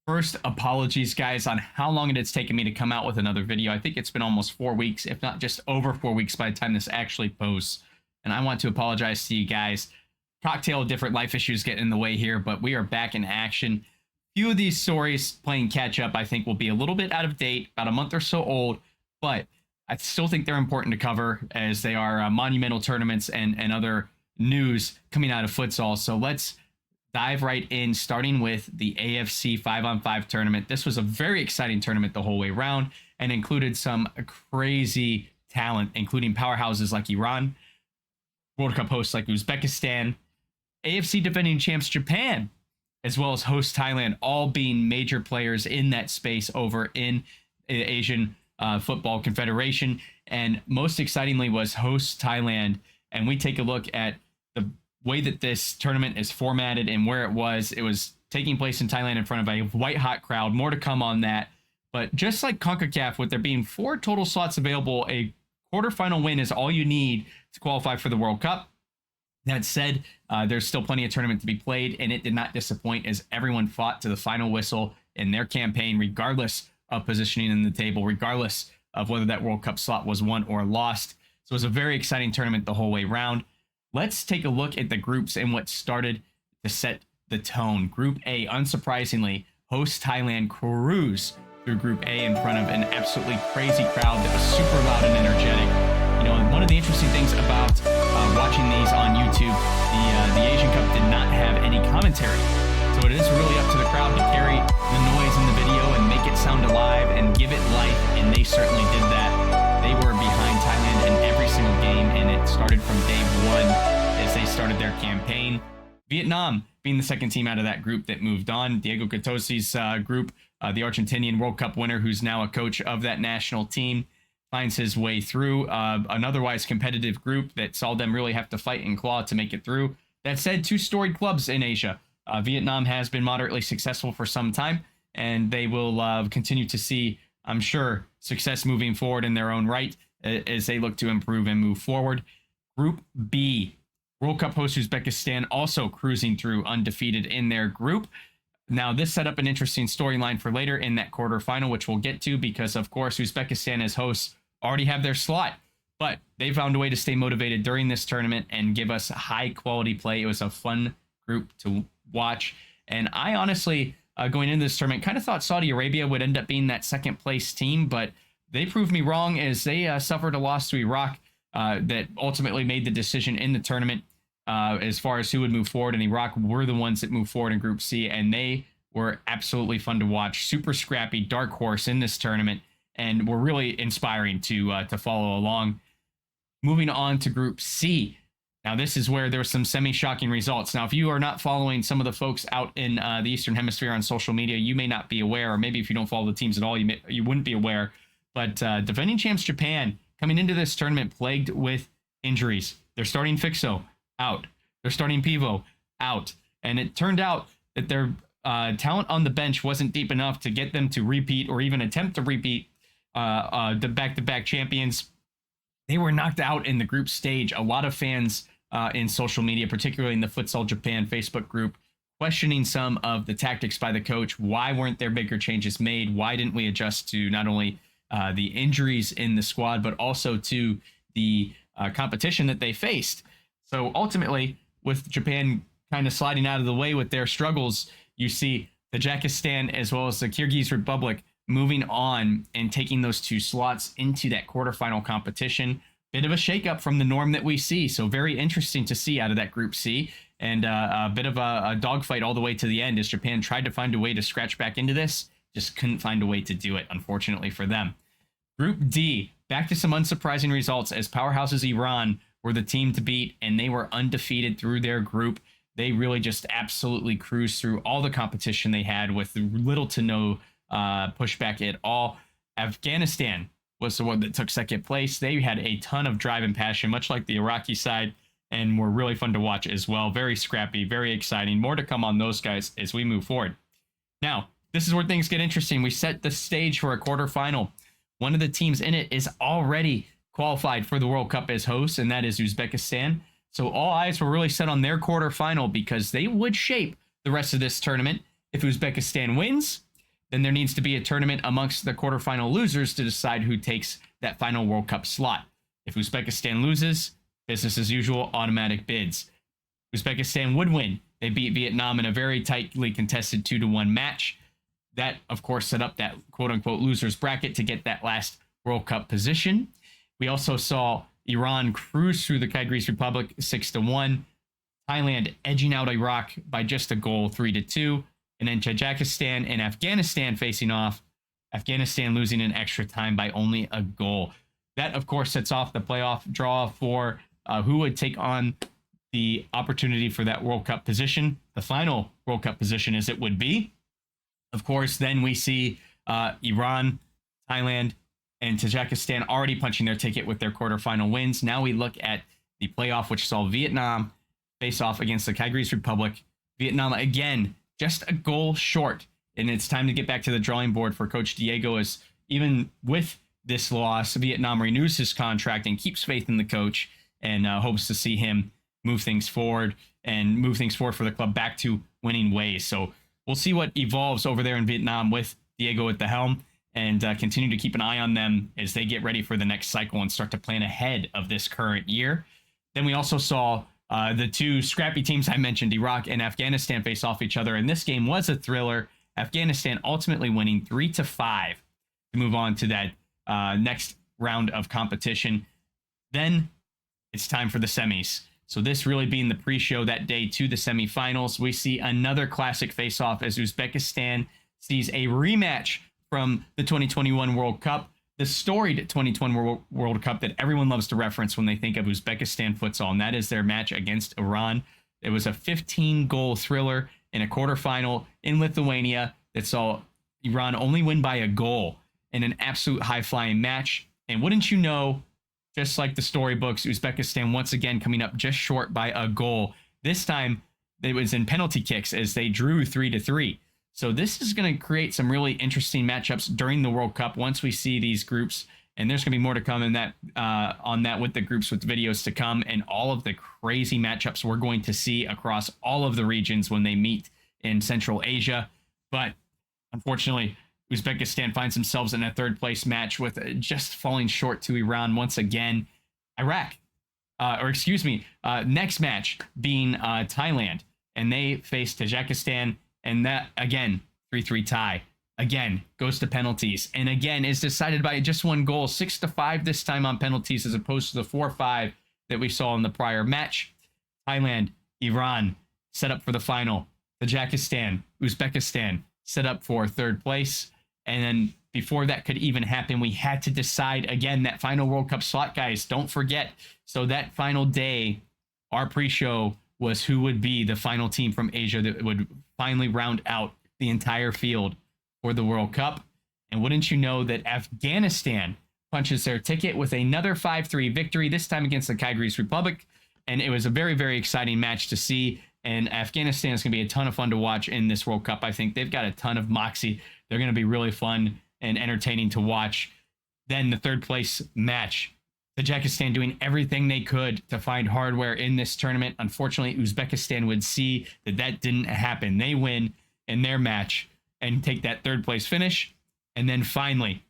First, apologies, guys, on how long it has taken me to come out with another video. I think it's been almost 4 weeks, if not just over 4 weeks by the time this actually posts. And I want to apologize to you guys. Cocktail of different life issues getting in the way here, but we are back in action. Few of these stories playing catch up, I think, will be a little bit out of date, about a month or so old, but I still think they're important to cover as they are monumental tournaments and other news coming out of futsal. So let's dive right in, starting with the AFC 5-on-5 tournament. This was a very exciting tournament the whole way around and included some crazy talent, including powerhouses like Iran, World Cup hosts like Uzbekistan, AFC defending champs Japan, as well as host Thailand, all being major players in that space over in the Asian Football Confederation. And most excitingly was host Thailand. And we take a look at the way that this tournament is formatted and where it was. It was taking place in Thailand in front of a white hot crowd. More to come on that. But just like CONCACAF, with there being 4 total slots available, a quarterfinal win is all you need to qualify for the World Cup. That said, there's still plenty of tournament to be played, and it did not disappoint as everyone fought to the final whistle in their campaign, regardless of positioning in the table, regardless of whether that World Cup slot was won or lost. So it was a very exciting tournament the whole way around. Let's take a look at the groups and what started to set the tone. Group A, unsurprisingly, hosts Thailand cruise through Group A in front of an absolutely crazy crowd that was super loud and energetic. You know, one of the interesting things about watching these on YouTube, the Asian Cup did not have any commentary. So it is really up to the crowd to carry the noise in the video and make it sound alive and give it life, and they certainly did that. They were behind Thailand in every single game, and it started from day one as they started their campaign. Vietnam being the second team out of that group that moved on. Diego Catosi's group, the Argentinian World Cup winner, who's now a coach of that national team, finds his way through an otherwise competitive group that saw them really have to fight and claw to make it through. That said, 2 storied clubs in Asia. Vietnam has been moderately successful for some time, and they will continue to see, I'm sure, success moving forward in their own right as they look to improve and move forward. Group B, World Cup host Uzbekistan also cruising through undefeated in their group. Now, this set up an interesting storyline for later in that quarterfinal, which we'll get to because, of course, Uzbekistan as hosts already have their slot, but they found a way to stay motivated during this tournament and give us high quality play. It was a fun group to watch. And I honestly, going into this tournament, kind of thought Saudi Arabia would end up being that second place team, but they proved me wrong as they suffered a loss to Iraq that ultimately made the decision in the tournament as far as who would move forward. And Iraq were the ones that moved forward in Group C, and they were absolutely fun to watch. Super scrappy, dark horse in this tournament, and were really inspiring to follow along. Moving on to Group C. Now, this is where there were some semi-shocking results. Now, if you are not following some of the folks out in the Eastern Hemisphere on social media, you may not be aware, or maybe if you don't follow the teams at all, you wouldn't be aware. But defending champs Japan coming into this tournament plagued with injuries. They're starting Fixo out. They're starting Pivo out. And it turned out that their talent on the bench wasn't deep enough to get them to repeat or even attempt to repeat the back-to-back champions. They were knocked out in the group stage. A lot of fans in social media, particularly in the Futsal Japan Facebook group, questioning some of the tactics by the coach. Why weren't there bigger changes made? Why didn't we adjust to not only the injuries in the squad, but also to the competition that they faced? So ultimately, with Japan kind of sliding out of the way with their struggles, you see Tajikistan as well as the Kyrgyz Republic moving on and taking those 2 slots into that quarterfinal competition. Bit of a shakeup from the norm that we see. So very interesting to see out of that Group C, and a bit of a dogfight all the way to the end as Japan tried to find a way to scratch back into this, just couldn't find a way to do it, unfortunately for them. Group D, back to some unsurprising results as powerhouses Iran were the team to beat, and they were undefeated through their group. They really just absolutely cruised through all the competition they had with little to no pushback at all. Afghanistan was the one that took second place. They had a ton of drive and passion, much like the Iraqi side, and were really fun to watch as well. Very scrappy, very exciting. More to come on those guys as we move forward. Now, this is where things get interesting. We set the stage for a quarterfinal. One of the teams in it is already qualified for the World Cup as hosts, and that is Uzbekistan. So all eyes were really set on their quarterfinal because they would shape the rest of this tournament. If Uzbekistan wins, then there needs to be a tournament amongst the quarterfinal losers to decide who takes that final World Cup slot. If Uzbekistan loses, business as usual, automatic bids. Uzbekistan would win. They beat Vietnam in a very tightly contested 2-1 match. That, of course, set up that quote-unquote losers bracket to get that last World Cup position. We also saw Iran cruise through the Kyrgyz Republic 6-1. Thailand edging out Iraq by just a goal, 3-2. And then Tajikistan and Afghanistan facing off. Afghanistan losing in extra time by only a goal. That, of course, sets off the playoff draw for who would take on the opportunity for that World Cup position, the final World Cup position as it would be. Of course, then we see Iran, Thailand, and Tajikistan already punching their ticket with their quarterfinal wins. Now we look at the playoff, which saw Vietnam face off against the Kyrgyz Republic. Vietnam, again, just a goal short. And it's time to get back to the drawing board for Coach Diego, as even with this loss, Vietnam renews his contract and keeps faith in the coach and hopes to see him move things forward for the club back to winning ways. So we'll see what evolves over there in Vietnam with Diego at the helm, and continue to keep an eye on them as they get ready for the next cycle and start to plan ahead of this current year. Then we also saw the two scrappy teams I mentioned, Iraq and Afghanistan, face off each other, and this game was a thriller. Afghanistan ultimately winning 3-5 to move on to that next round of competition. Then it's time for the semis. So this really being the pre-show that day to the semifinals, we see another classic face-off as Uzbekistan sees a rematch from the 2021 World Cup, the storied 2020 World Cup that everyone loves to reference when they think of Uzbekistan futsal, and that is their match against Iran. It was a 15-goal thriller in a quarterfinal in Lithuania that saw Iran only win by a goal in an absolute high-flying match. And wouldn't you know, just like the storybooks, Uzbekistan once again coming up just short by a goal. This time, it was in penalty kicks as they drew 3-3. So this is going to create some really interesting matchups during the World Cup once we see these groups. And there's going to be more to come in that on that with the groups, with videos to come, and all of the crazy matchups we're going to see across all of the regions when they meet in Central Asia. But unfortunately, Uzbekistan finds themselves in a third place match with just falling short to Iran once again. Next match being Thailand, and they face Tajikistan, and that again 3-3 tie. Again goes to penalties, and again is decided by just one goal, 6-5 this time on penalties, as opposed to the 4-5 that we saw in the prior match. Thailand, Iran set up for the final. Tajikistan, Uzbekistan set up for third place. And then before that could even happen, we had to decide again that final World Cup slot, guys. Don't forget. So that final day, our pre-show was who would be the final team from Asia that would finally round out the entire field for the World Cup. And wouldn't you know that Afghanistan punches their ticket with another 5-3 victory, this time against the Kyrgyz Republic. And it was a very, very exciting match to see. And Afghanistan is going to be a ton of fun to watch in this World Cup. I think they've got a ton of moxie. They're going to be really fun and entertaining to watch. Then the third place match, Tajikistan doing everything they could to find hardware in this tournament. Unfortunately, Uzbekistan would see that that didn't happen. They win in their match and take that third place finish. And then finally,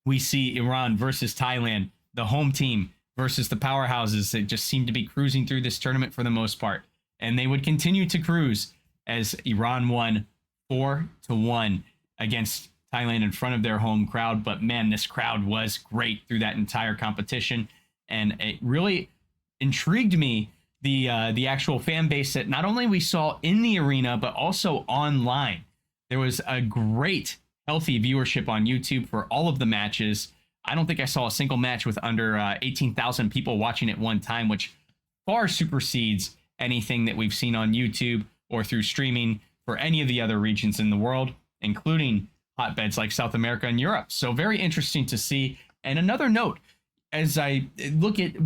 we see Iran versus Thailand, the home team versus the powerhouses that just seem to be cruising through this tournament for the most part. And they would continue to cruise as Iran won 4-1 against Thailand in front of their home crowd. But man, this crowd was great through that entire competition. And it really intrigued me, the actual fan base that not only we saw in the arena, but also online. There was a great, healthy viewership on YouTube for all of the matches. I don't think I saw a single match with under 18,000 people watching at one time, which far supersedes anything that we've seen on YouTube or through streaming for any of the other regions in the world, including hotbeds like South America and Europe. So very interesting to see. And another note, as I look at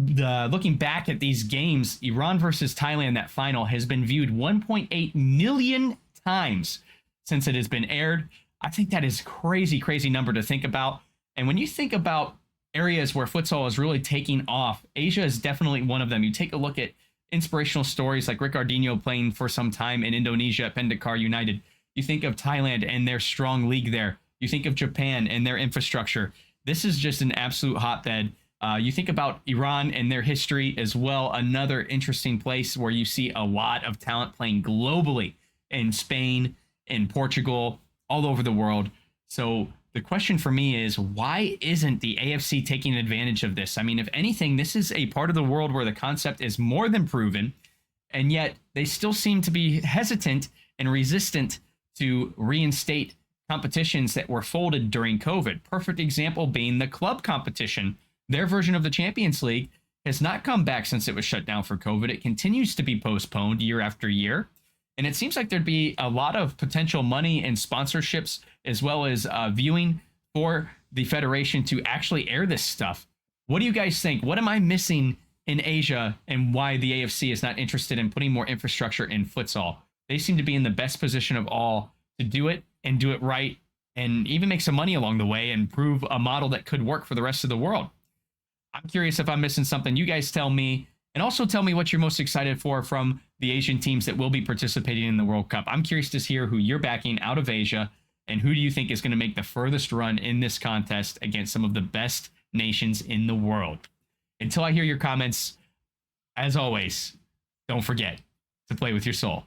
looking back at these games, Iran versus Thailand, that final has been viewed 1.8 million times since it has been aired. I think that is crazy, crazy number to think about. And when you think about areas where futsal is really taking off, Asia is definitely one of them. You take a look at inspirational stories like Ricardinho playing for some time in Indonesia at Pendekar United. You think of Thailand and their strong league there. You think of Japan and their infrastructure. This is just an absolute hotbed. You think about Iran and their history as well. Another interesting place where you see a lot of talent playing globally in Spain, in Portugal, all over the world. So the question for me is, why isn't the AFC taking advantage of this? I mean, if anything, this is a part of the world where the concept is more than proven, and yet they still seem to be hesitant and resistant to reinstate competitions that were folded during COVID. Perfect example being the club competition. Their version of the Champions League has not come back since it was shut down for COVID. It continues to be postponed year after year. And it seems like there'd be a lot of potential money and sponsorships, as well as viewing for the federation to actually air this stuff. What do you guys think? What am I missing in Asia, and why the AFC is not interested in putting more infrastructure in futsal? They seem to be in the best position of all to do it and do it right, and even make some money along the way and prove a model that could work for the rest of the world. I'm curious if I'm missing something. You guys tell me, and also tell me what you're most excited for from the Asian teams that will be participating in the World Cup. I'm curious to hear who you're backing out of Asia, and who do you think is going to make the furthest run in this contest against some of the best nations in the world. Until I hear your comments, as always, don't forget to play with your soul.